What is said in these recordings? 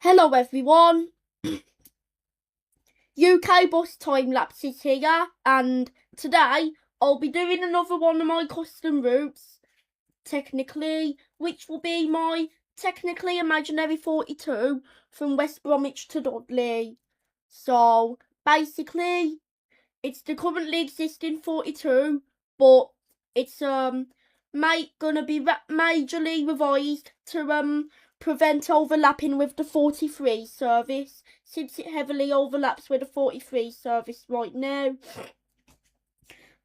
Hello everyone, UK bus time lapses here, and today I'll be doing another one of my custom routes, technically, which will be my technically imaginary 42 from West Bromwich to Dudley. So basically, it's the currently existing 42, but it's gonna be majorly revised to prevent overlapping with the 43 service, since it heavily overlaps with the 43 service right now,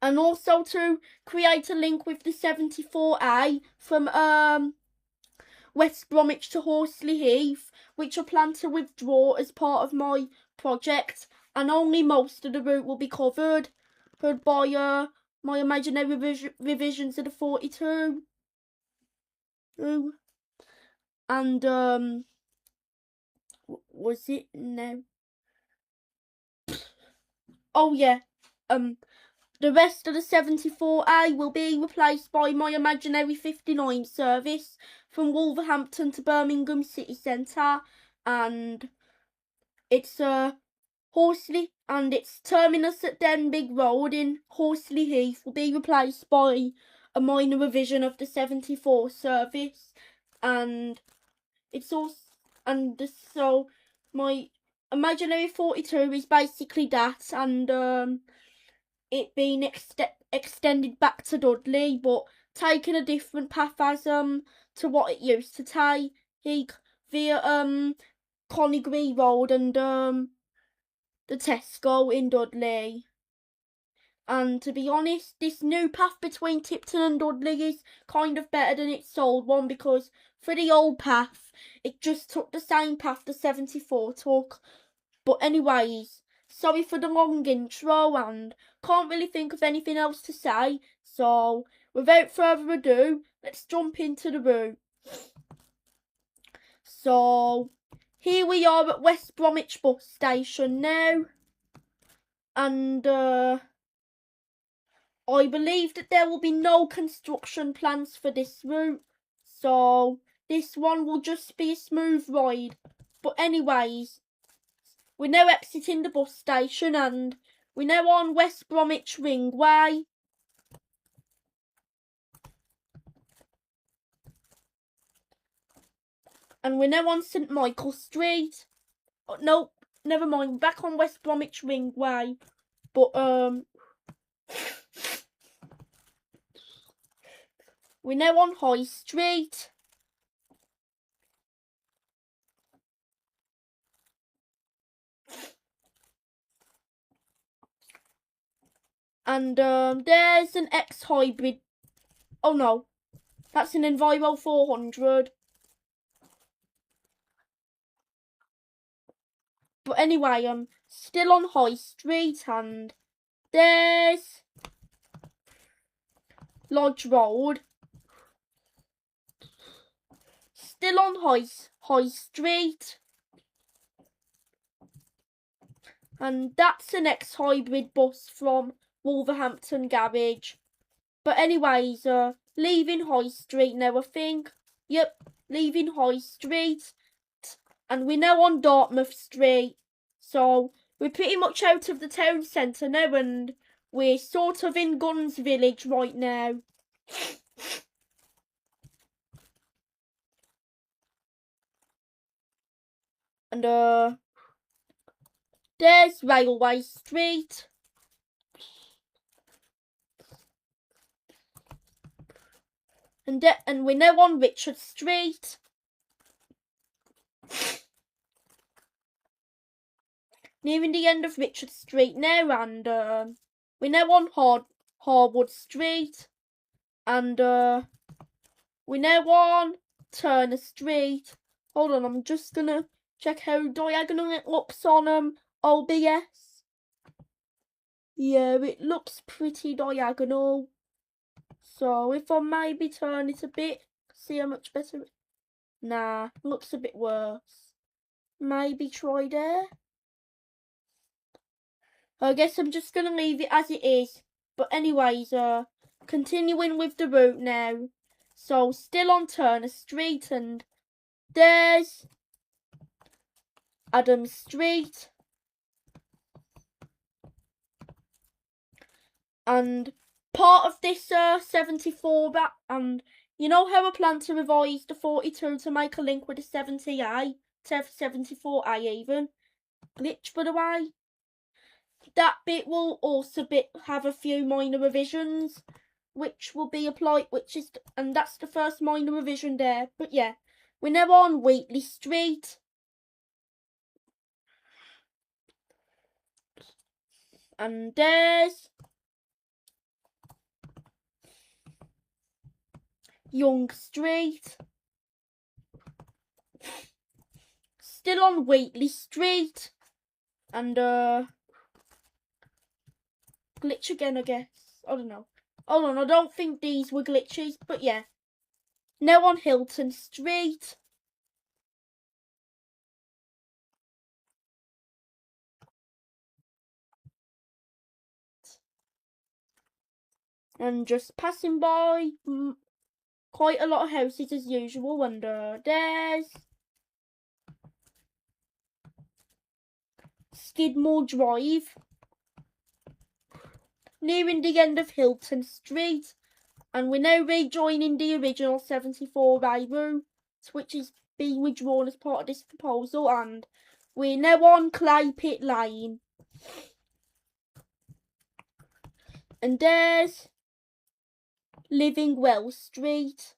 and also to create a link with the 74A from West Bromwich to Horsley Heath, which I plan to withdraw as part of my project, and only most of the route will be covered by my imaginary revisions of the 42. And was it? No. Oh yeah. The rest of the 74A will be replaced by my imaginary 59 service from Wolverhampton to Birmingham City Centre, and it's Horsley, and its terminus at Denbigh Road in Horsley Heath will be replaced by a minor revision of the 74 service, and it's also, and so my imaginary 42 is basically that, and it being extended back to Dudley, but taking a different path as to what it used to take via Connigree Road and the Tesco in Dudley. And to be honest, this new path between Tipton and Dudley is kind of better than its old one, because for the old path, it just took the same path the 74 took. But anyways, sorry for the long intro, and can't really think of anything else to say, so without further ado, let's jump into the route. So here we are at West Bromwich bus station now, and I believe that there will be no construction plans for this route, so this one will just be a smooth ride. But anyways, we're now exiting the bus station, and we're now on West Bromwich Ringway. And we're now on St Michael Street. Oh, no, never mind, we're back on West Bromwich Ringway. But we're now on High Street. And there's an X-Hybrid. Oh no, that's an Enviro 400. But anyway, I'm still on High Street, and there's Lodge Road. Still on High Street. And that's an X-Hybrid bus from Wolverhampton Garage. But anyways, leaving High Street now, I think. Yep, leaving High Street. And we're now on Dartmouth Street. So we're pretty much out of the town centre now, and we're sort of in Guns Village right now. And there's Railway Street. And we're now on Richard Street. Nearing the end of Richard Street now, and we're now on Harwood Street, and we're now on Turner Street. Hold on, I'm just gonna check how diagonal it looks on OBS. Yeah, it looks pretty diagonal. So if I maybe turn it a bit, see how much better. Nah, looks a bit worse. Maybe try there. I guess I'm just gonna leave it as it is. But anyways, continuing with the route now. So still on Turner Street, and there's Adams Street. And part of this 74 and you know how I plan to revise the 42 to make a link with the 70A to 74A even glitch, by the way. That bit will also have a few minor revisions which will be applied, and that's the first minor revision there. But yeah, we're now on Wheatley Street. And there's Young Street. Still on Wheatley Street. And glitch again, I guess. I don't know. Hold on, I don't think these were glitches, but yeah. Now on Hilton Street. And just passing by quite a lot of houses as usual. And there's Skidmore Drive. Nearing the end of Hilton Street. And we're now rejoining the original 74A route, which is being withdrawn as part of this proposal. And we're now on Clay Pit Lane. And there's Living Well Street.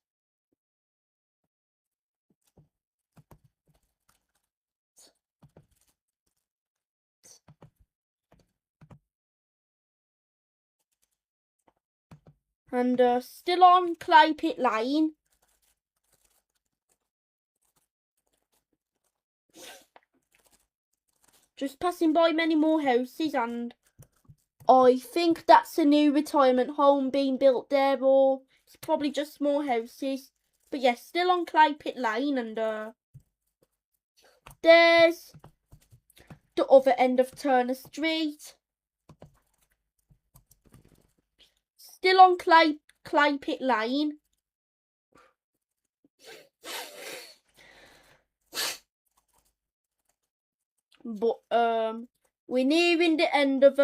And still on Clay Pit Lane. Just passing by many more houses, and I think that's a new retirement home being built there, or it's probably just more houses. But yes, still on Clay Pit Lane, and there's the other end of Turner Street. Still on Clay Pit Lane. But we're nearing the end of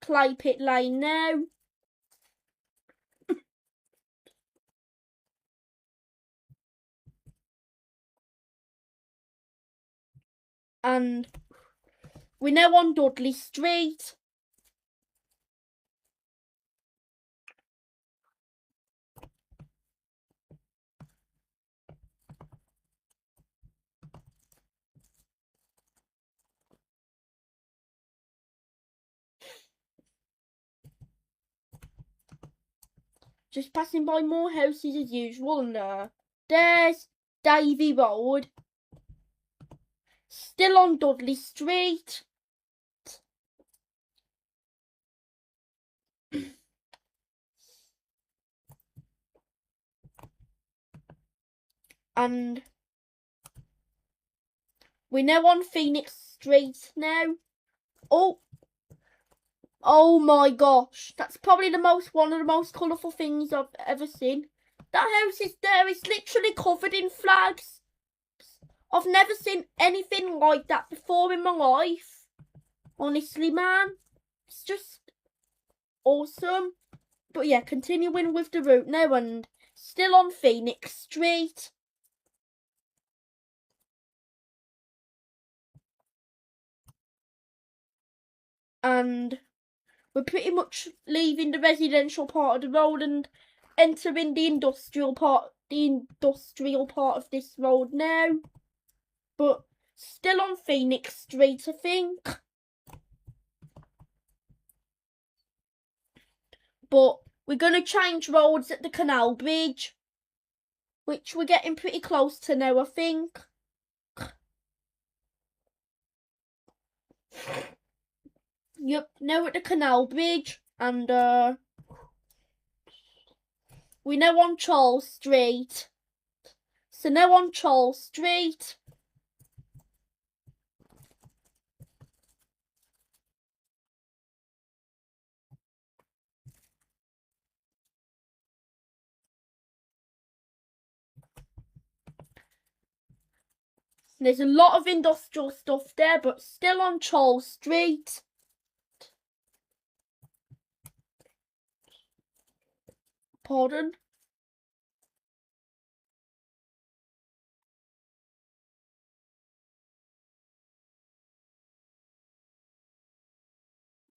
Clay Pit Lane now. And we're now on Dudley Street. Just passing by more houses as usual, and there's Davy Road. Still on Dudley Street. And we're now on Phoenix Street now. Oh my gosh, that's probably one of the most colourful things I've ever seen. That house is there, it's literally covered in flags. I've never seen anything like that before in my life. Honestly, man, it's just awesome. But yeah, continuing with the route now, and still on Phoenix Street. And we're pretty much leaving the residential part of the road and entering the industrial part of this road now. But still on Phoenix Street, I think. But we're going to change roads at the Canal Bridge, which we're getting pretty close to now, I think. Yep, now at the Canal Bridge, and we're now on Charles Street. So now on Charles Street. There's a lot of industrial stuff there, but still on Charles Street. Pardon?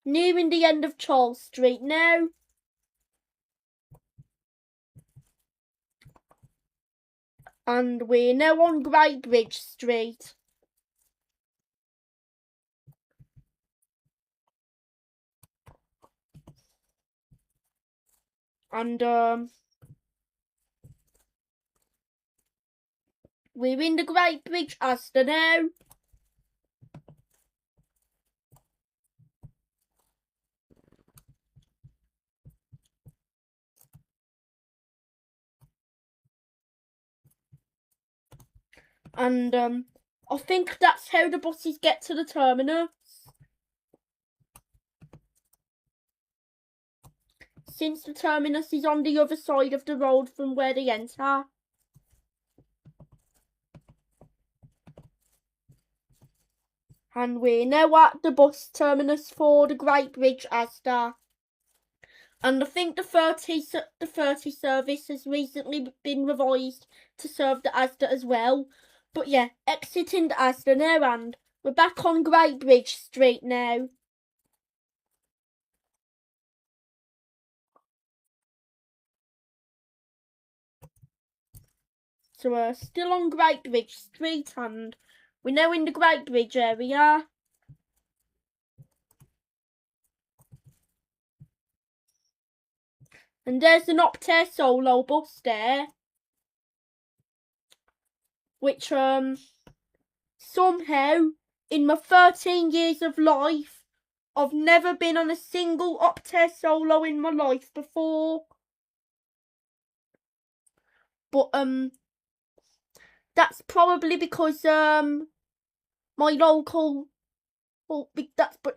Nearing the end of Charles Street now. And we're now on Great Bridge Street. And we're in the Great Bridge Astor now. And I think that's how the buses get to the terminus. Since the terminus is on the other side of the road from where they enter. And we're now at the bus terminus for the Great Bridge Astor. And I think the 30 service has recently been revised to serve the Asda as well. But yeah, exiting the Asda now, and we're back on Great Bridge Street now. So we're still on Great Bridge Street, and we're now in the Great Bridge area. And there's an Optare Solo bus there, which somehow in my 13 years of life, I've never been on a single Optare Solo in my life before. But that's probably because my local, well,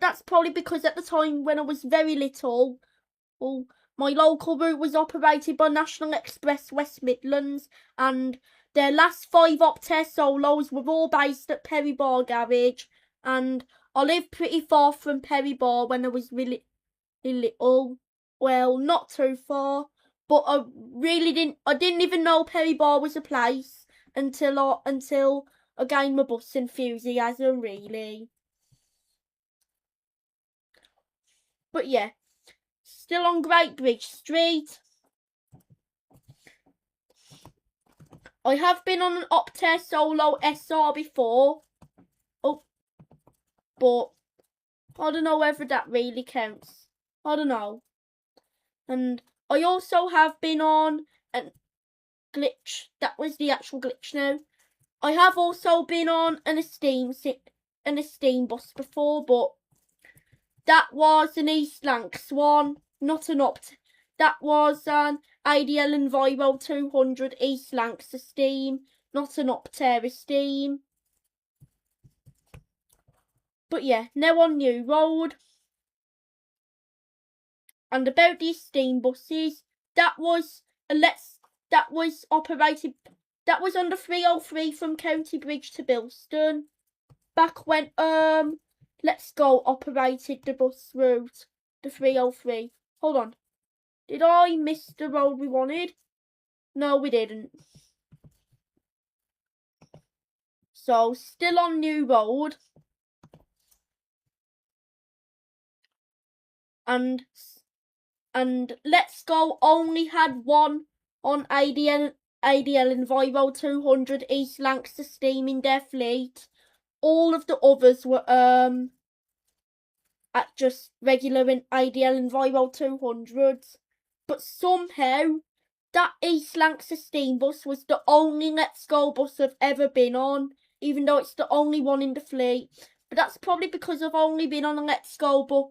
that's probably because at the time when I was very little, well, my local route was operated by National Express West Midlands, and their last 5 Optare Solos were all based at Perry Bar Garage, and I lived pretty far from Perry Bar when I was really little. Well, not too far, but I didn't even know Perry Bar was a place until I gained my bus enthusiasm, really. But yeah, still on Great Bridge Street. I have been on an Optare Solo SR before. Oh, but I don't know whether that really counts. I don't know. And I also have been on a glitch. That was the actual glitch now. I have also been on an Esteem bus before, but that was an East Lancs one, not an That was an ADL Enviro 200 East Lancs Esteem, not an Optare Esteem. But yeah, now on New Road. And about the Esteem buses, that was on the 303 from County Bridge to Bilston. Back when Let's Go operated the bus route, the 303. Hold on. Did I miss the road we wanted? No, we didn't. So, still on New Road. And Let's Go only had one on ADL Enviro 200 East Lancaster Steam in their fleet. All of the others were at just regular ADL Enviro 200s. But somehow that East Lancaster Steam bus was the only Let's Go bus I've ever been on, even though it's the only one in the fleet. But that's probably because I've only been on a Let's Go bus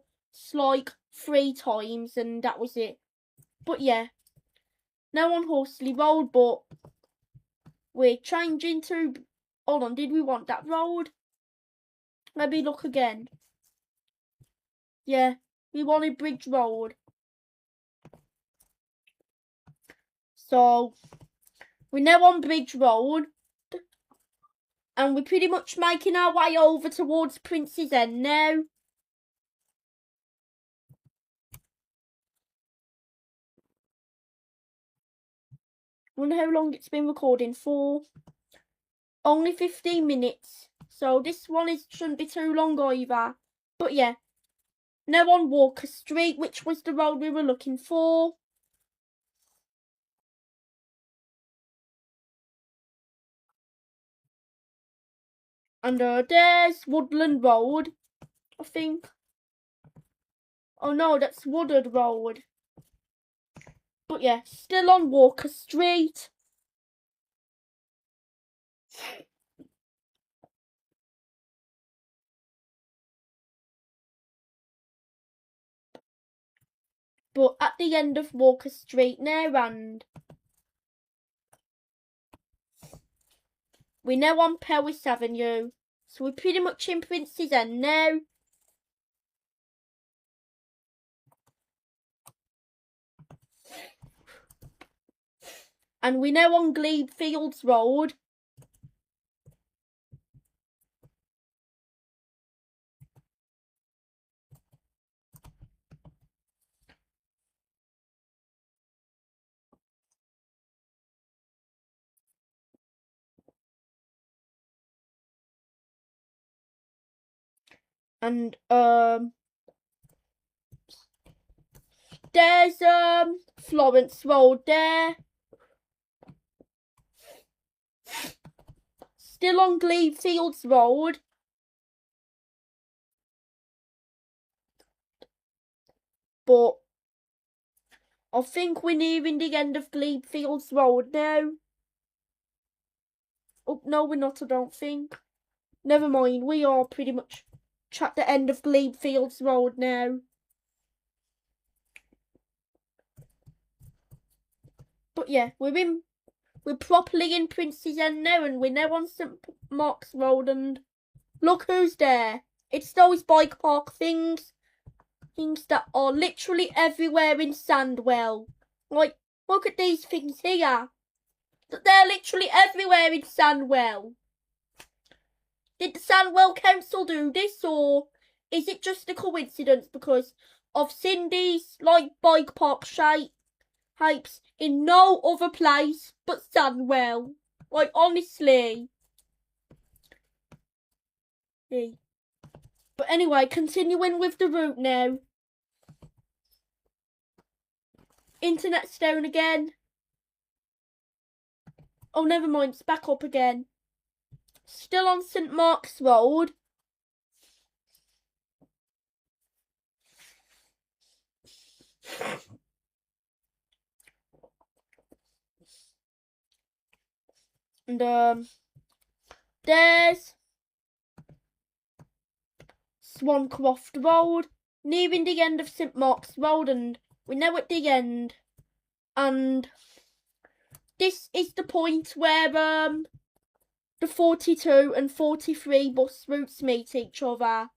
like 3 times, and that was it. But yeah, now on Horsley Road, but we're changing to... Hold on, did we want that road? Maybe look again. Yeah, we wanted Bridge Road. So, we're now on Bridge Road. And we're pretty much making our way over towards Prince's End now. I wonder how long it's been recording for. Only 15 minutes. So this one shouldn't be too long either. But yeah. Now on Walker Street, which was the road we were looking for. And there's Woodland Road, I think. Oh no, that's Woodard Road. But yeah, still on Walker Street. But at the end of Walker Street now, and we're now on Powys Avenue. So we're pretty much in Prince's End now. And we're now on Glebe Fields Road. And there's Florence Road there. Still on Glebe Fields Road. But I think we're nearing the end of Glebe Fields Road now. Oh, no, we're not, I don't think. Never mind, we are pretty much at the end of Glebe Fields Road now. But yeah, we're properly in Prince's End now, and we're now on St Mark's Road, and look who's there. It's those bike park things that are literally everywhere in Sandwell. Like, look at these things here. They're literally everywhere in Sandwell. Did the Sandwell Council do this, or is it just a coincidence? Because I've seen these like bike park shapes in no other place but Sandwell. Like, honestly. But anyway, continuing with the route now. Internet's down again. Oh, never mind, it's back up again. Still on St Mark's Road. And there's Swancroft Road, nearing the end of St Mark's Road, and we're now at the end. And this is the point where the 42 and 43 bus routes meet each other.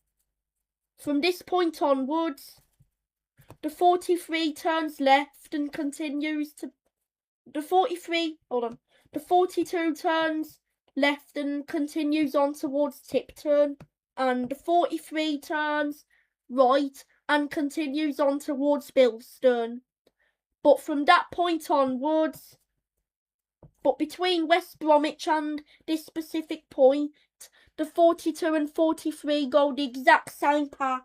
From this point onwards, the 43 turns left and continues to the 42 turns left and continues on towards Tipton, and the 43 turns right and continues on towards Bilston. But from that point onwards, but between West Bromwich and this specific point, the 42 and 43 go the exact same path.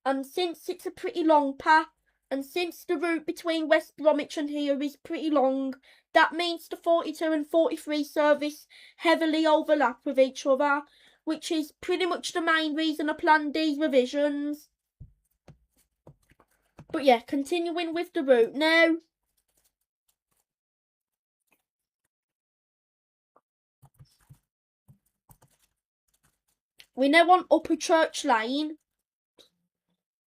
And since it's a pretty long path, and since the route between West Bromwich and here is pretty long, that means the 42 and 43 service heavily overlap with each other, which is pretty much the main reason I planned these revisions. But yeah, continuing with the route now. We're now on Upper Church Lane.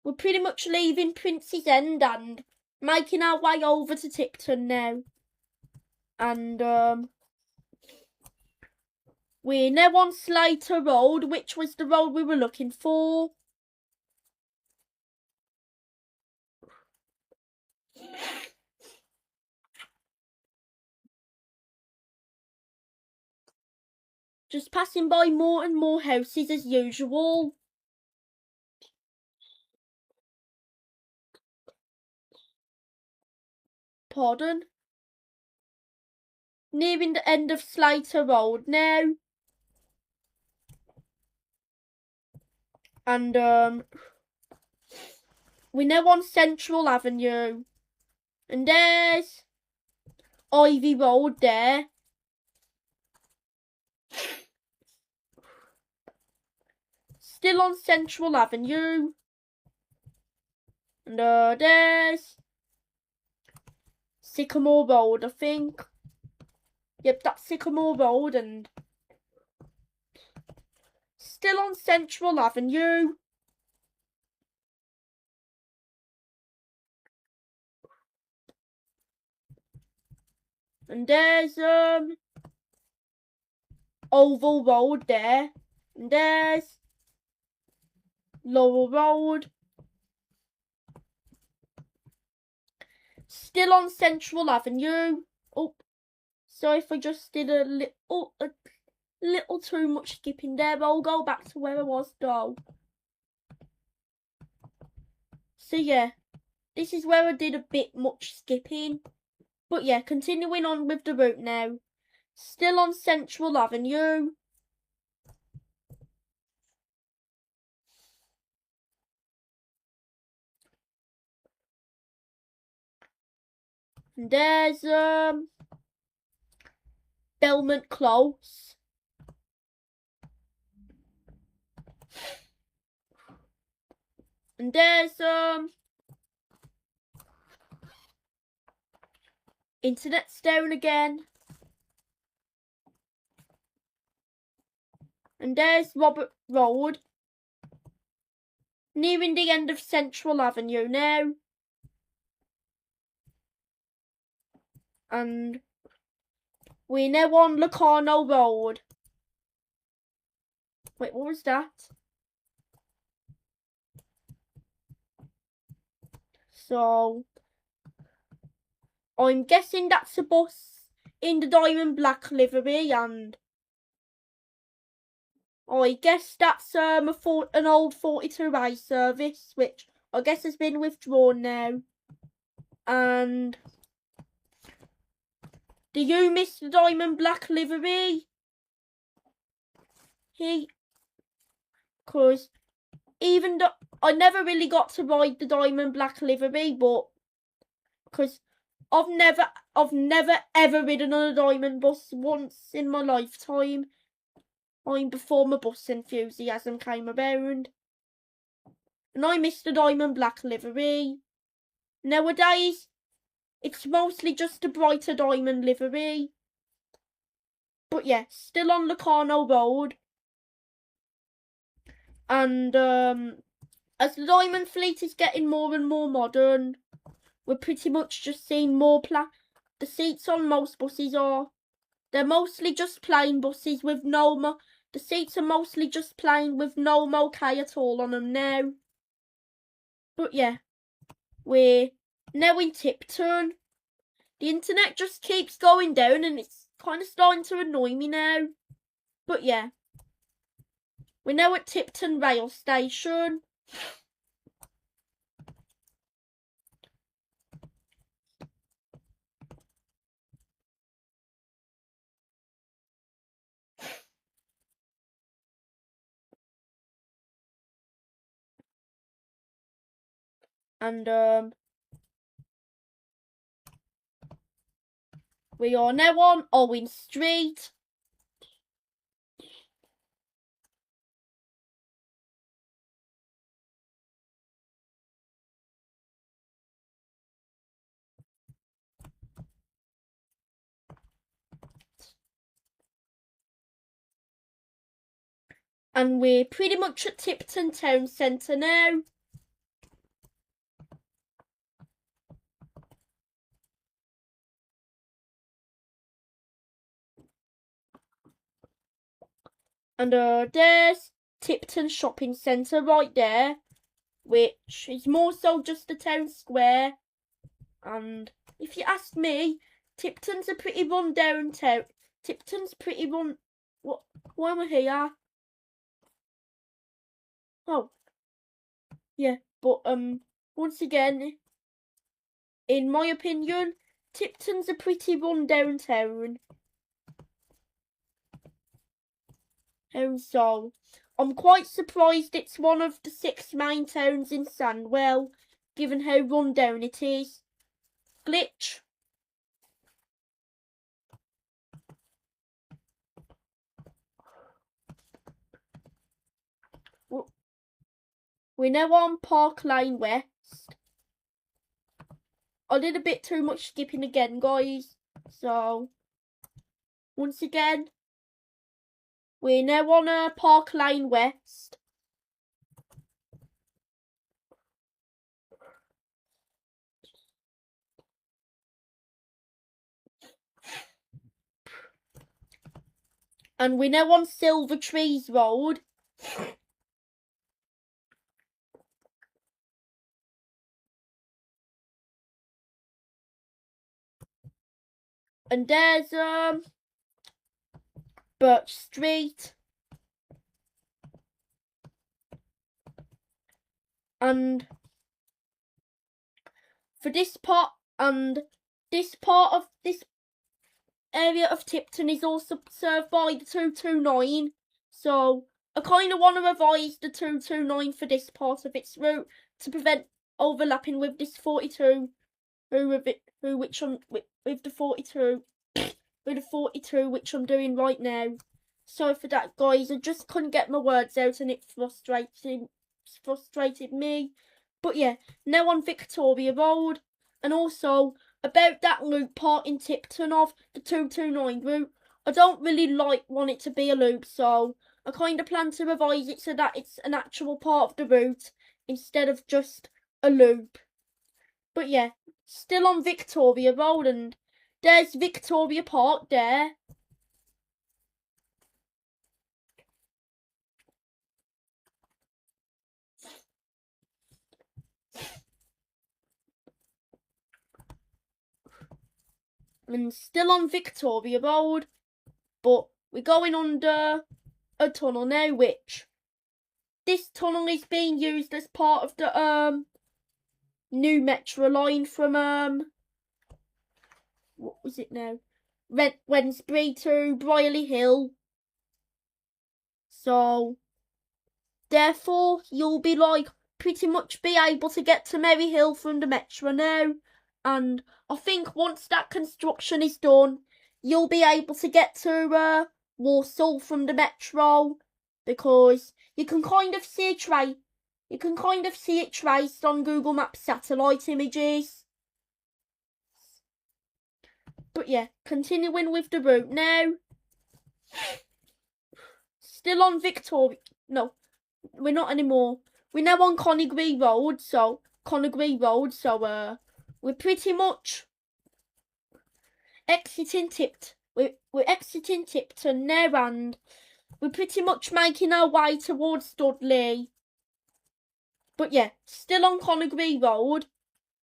We're pretty much leaving Prince's End and making our way over to Tipton now. And we're now on Slater Road, which was the road we were looking for. Just passing by more and more houses as usual. Pardon? Nearing the end of Slater Road now. And we're now on Central Avenue. And there's Ivy Road there. Still on Central Avenue. And there's Sycamore Road, I think. Yep, that's Sycamore Road, and still on Central Avenue. And there's Oval Road there. And there's Laurel Road. Still on Central Avenue. Oh, sorry if I just did a little too much skipping there, but I'll go back to where I was though. So yeah, this is where I did a bit much skipping. But yeah, continuing on with the route now. Still on Central Avenue. And there's Belmont Close. And there's Internet's down again. And there's Robert Road. Nearing the end of Central Avenue now. And we're now on Locarno Road. Wait, what was that? So I'm guessing that's a bus in the diamond black livery, and I guess that's an old 42A service, which I guess has been withdrawn now. And do you miss the diamond black livery? Because even though I never really got to ride the diamond black livery, but because I've never ever ridden on a diamond bus once in my lifetime. Before my bus enthusiasm came around. And I miss the diamond black livery. Nowadays, it's mostly just a brighter diamond livery. But yeah, still on Locarno Road. And as the diamond fleet is getting more and more modern, we're pretty much just seeing more the seats on most buses they're mostly just plain buses with the seats are mostly just plain with no moquette at all on them now. But yeah, we're now in Tipton. The internet just keeps going down and it's kind of starting to annoy me now. But yeah, we're now at Tipton Rail Station. And we are now on Owen Street. And we're pretty much at Tipton Town Centre now. And there's Tipton Shopping Centre right there, which is more so just a town square. And if you ask me, Tipton's a pretty run down town. Tipton's pretty run What? Why am I here? Oh, yeah. But once again, in my opinion, Tipton's a pretty run-down town. And so, I'm quite surprised it's one of the 6 main towns in Sandwell, given how run-down it is. Glitch. We're now on Park Lane West. I did a bit too much skipping again, guys. So, once again, we're now on Park Lane West. And we're now on Silver Trees Road. And there's Birch Street. And for this part of this area of Tipton is also served by the 229. So I kind of want to revise the 229 for this part of its route to prevent overlapping with this 42. With the 42 which I'm doing right now. Sorry for that, guys. I just couldn't get my words out and it frustrated me. But yeah, now on Victoria Road, and also about that loop part in Tipton of the 229 route. I don't really want it to be a loop, so I kind of plan to revise it so that it's an actual part of the route instead of just a loop. But yeah, still on Victoria Road, and there's Victoria Park there. And still on Victoria Road, but we're going under a tunnel now, which this tunnel is being used as part of the new metro line from what was it now? Wednesbury to Brierley Hill. So therefore you'll be pretty much be able to get to Merry Hill from the metro now. And I think once that construction is done, you'll be able to get to Walsall from the metro, because you can kind of see it traced on Google Maps satellite images. But yeah, continuing with the route now. Still on Victoria. No, we're not anymore. We're now on Conagry Road. So we're pretty much exiting We're exiting Tipton now, and we're pretty much making our way towards Dudley. But yeah, still on Conagry Road.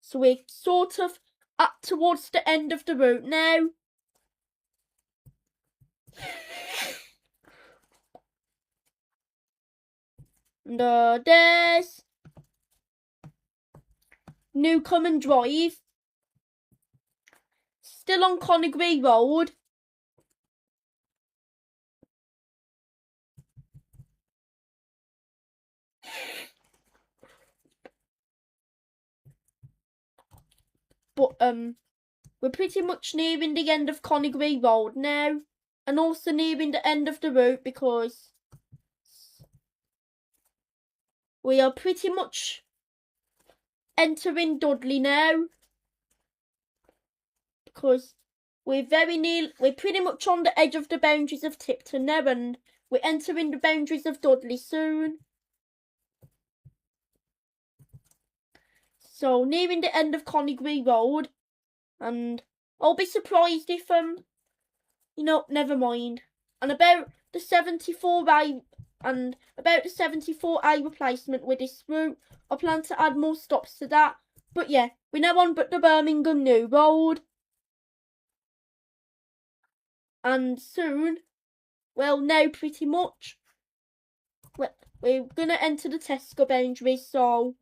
So we're sort of up towards the end of the route now. And there's Newcomen Drive. Still on Conagry Road. But we're pretty much nearing the end of Conagry Road now, and also nearing the end of the route, because we are pretty much entering Dudley now, because we're pretty much on the edge of the boundaries of Tipton now, and we're entering the boundaries of Dudley soon. So nearing the end of Conagry Road, and I'll be surprised if never mind. And about the 74A replacement with this route, I plan to add more stops to that. But yeah, we're now on the Birmingham New Road, and soon Well, now pretty much. We're going to enter the Tesco boundaries, so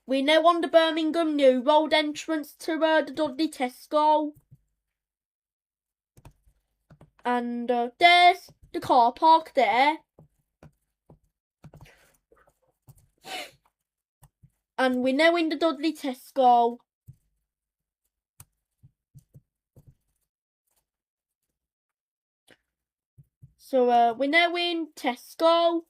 we're now on the Birmingham New Road entrance to the Dudley Tesco. And there's the car park there. And we're now in the Dudley Tesco. So we're now in Tesco.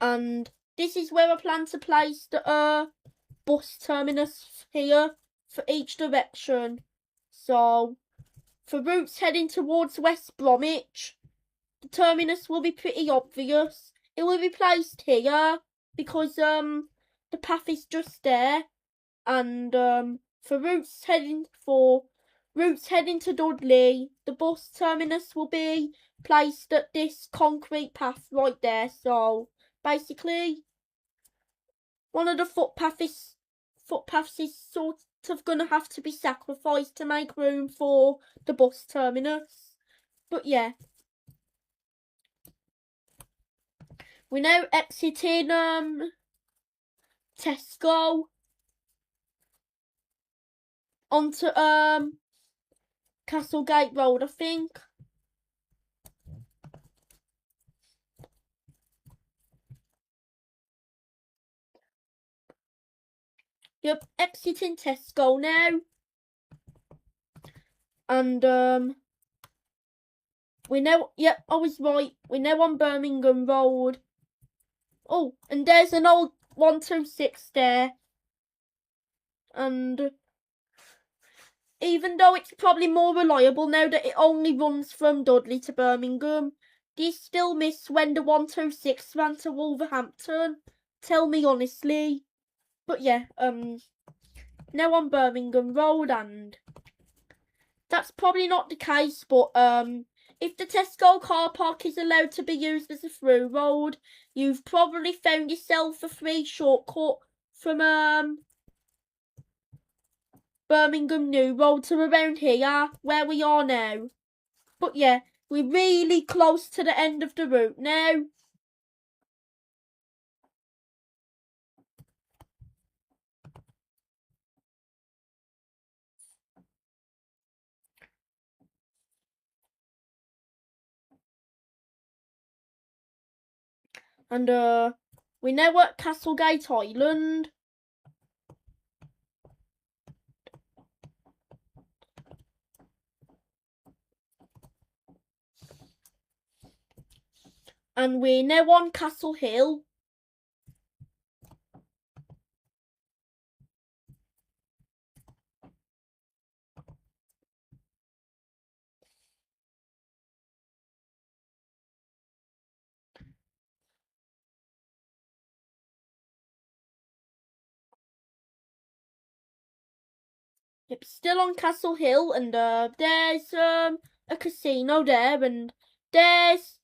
And this is where I plan to place the bus terminus here for each direction. So for routes heading towards West Bromwich, the terminus will be pretty obvious. It will be placed here because the path is just there. And for routes heading to Dudley, the bus terminus will be placed at this concrete path right there. So basically, one of the footpaths is sort of gonna have to be sacrificed to make room for the bus terminus. But yeah, we're now exiting Tesco onto Castlegate Road, I think. Yep, exiting Tesco now. And we now, yep, I was right. We're now on Birmingham Road. Oh, and there's an old 126 there. And even though it's probably more reliable now that it only runs from Dudley to Birmingham, do you still miss when the 126 ran to Wolverhampton? Tell me honestly. But yeah, now on Birmingham Road, and that's probably not the case, but if the Tesco car park is allowed to be used as a through road, you've probably found yourself a free shortcut from Birmingham New Road to around here, where we are now. But yeah, we're really close to the end of the route now. And we're now at Castlegate Island. And we're now on Castle Hill. Yep, still on Castle Hill, and there's a casino there, and there's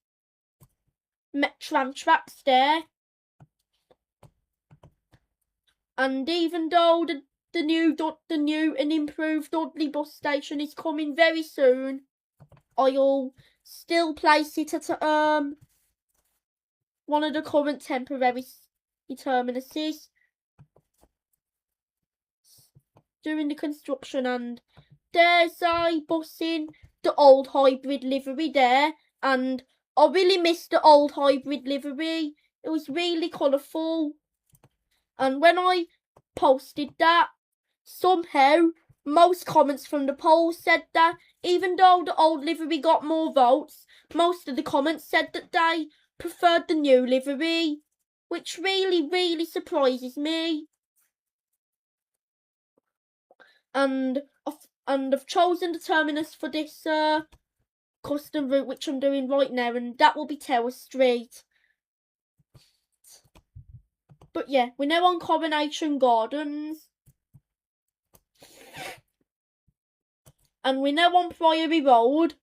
tram tracks there. And even though the new and improved Dudley bus station is coming very soon, I'll still place it at one of the current temporary terminuses during the construction. And there's a bus in the old hybrid livery there, and I really miss the old hybrid livery. It was really colourful. And when I posted that, somehow most comments from the polls said that even though the old livery got more votes, most of the comments said that they preferred the new livery, which really, really surprises me. And I've chosen the terminus for this custom route, which I'm doing right now, and that will be Tower Street. But yeah, we're now on Coronation Gardens. And we're now on Priory Road.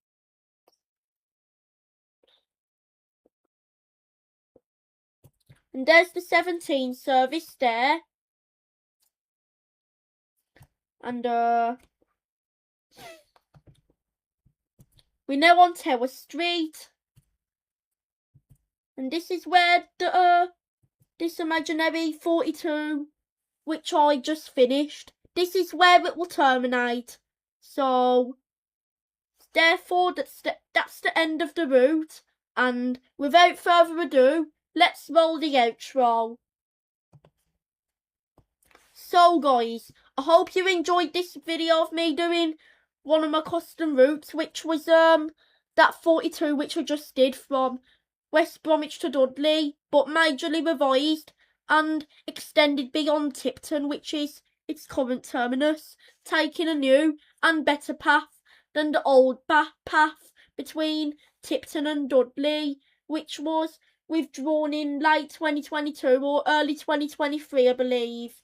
And there's the 17 service there. And we're now on Tower Street. And this is where this imaginary 42, which I just finished, this is where it will terminate. So, therefore, that's the end of the route. And without further ado, let's roll the outro. So guys, I hope you enjoyed this video of me doing one of my custom routes, which was that 42 which I just did from West Bromwich to Dudley, but majorly revised and extended beyond Tipton, which is its current terminus, taking a new and better path than the old path between Tipton and Dudley, which was withdrawn in late 2022 or early 2023, I believe.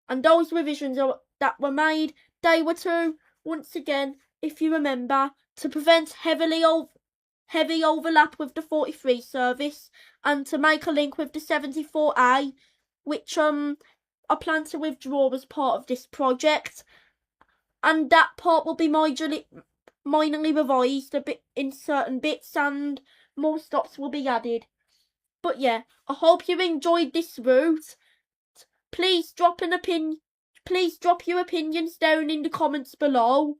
And those revisions that were made, they were to, once again, if you remember, to prevent heavy overlap with the 43 service and to make a link with the 74A, which I plan to withdraw as part of this project. And that part will be minorly revised a bit in certain bits and more stops will be added. But yeah, I hope you enjoyed this route. Please drop your opinions down in the comments below.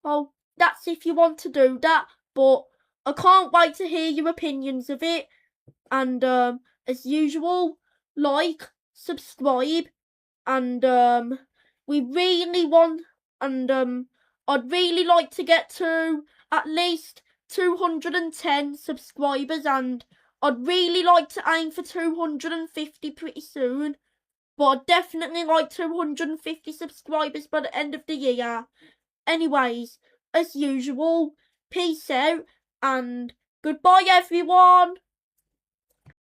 Oh, that's if you want to do that, but I can't wait to hear your opinions of it. And as usual, like, subscribe, and we really want, and I'd really like to get to at least 210 subscribers, and I'd really like to aim for 250 pretty soon. But I'd definitely like 250 subscribers by the end of the year. Anyways, as usual, peace out and goodbye everyone.